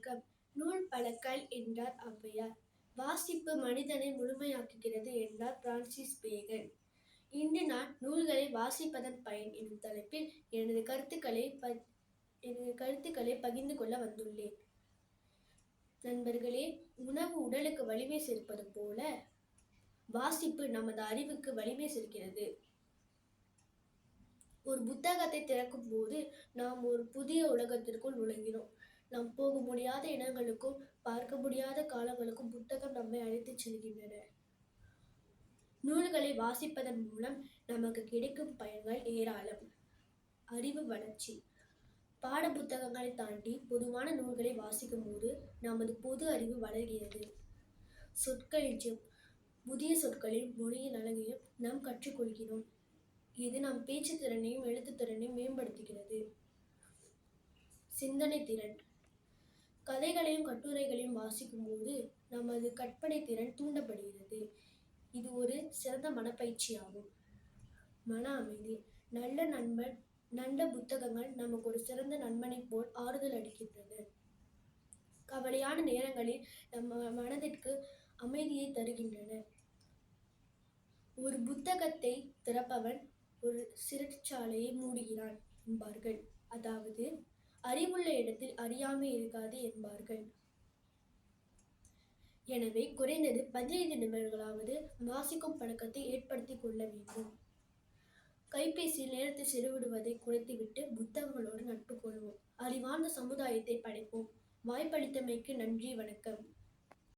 வணக்கம். நூல் பழக்கல் என்றார் ஔவையார். வாசிப்பு மனிதனை முழுமையாக்குகிறது என்றார் பிரான்சிஸ் பேகன். இன்று நான் நூல்களை வாசிப்பதன் பயன் எனும் தலைப்பில் எனது கருத்துக்களை பகிர்ந்து கொள்ள வந்துள்ளேன். நண்பர்களே, உணவு உடலுக்கு வலிமை சேர்ப்பது போல வாசிப்பு நமது அறிவுக்கு வலிமை சேர்க்கிறது. ஒரு புத்தகத்தை திறக்கும் போது நாம் ஒரு புதிய உலகத்திற்குள் நுழைகிறோம். நாம் போக முடியாத இடங்களுக்கும் பார்க்க முடியாத காலங்களுக்கும் புத்தகம் நம்மை அழைத்துச் செல்கின்றன. நூல்களை வாசிப்பதன் மூலம் நமக்கு கிடைக்கும் பயன்கள் ஏராளம். அறிவு வளர்ச்சி. பாட புத்தகங்களை தாண்டி பொதுவான நூல்களை வாசிக்கும் போது நமது பொது அறிவு வளர்கிறது. சொற்களிச்சம். புதிய சொற்களையும் மொழியின் அழகையும் நாம் கற்றுக்கொள்கிறோம். இது நம் பேச்சு திறனையும் எழுத்து திறனையும் மேம்படுத்துகிறது. சிந்தனை திறன். கதைகளையும் கட்டுரைகளையும் வாசிக்கும் போது நமது கற்பனை திறன் தூண்டப்படுகிறது. இது ஒரு சிறந்த மனப்பயிற்சியாகும். மன அமைதி. நல்ல புத்தகங்கள் நமக்கு ஒரு சிறந்த நண்பனை போல் ஆறுதல் அளிக்கின்றன. கவலையான நேரங்களில் நம்ம மனதிற்கு அமைதியை தருகின்றன. ஒரு புத்தகத்தை திறப்பவன் ஒரு சிறைச்சாலையை மூடுகிறான் என்பார்கள். அதாவது அறிவுள்ள இடத்தில் அறியாமை இருக்காது என்பார்கள். எனவே குறைந்தது 15 நிமிடங்களாவது வாசிக்கும் பழக்கத்தை ஏற்படுத்திக் கொள்ள வேண்டும். கைபேசியில் நேரத்தை செலவிடுவதை குறைத்துவிட்டு புத்தகங்களோடு நட்பு கொள்வோம். அறிவார்ந்த சமுதாயத்தை படைப்போம். வாய்ப்பளித்தமைக்கு நன்றி. வணக்கம்.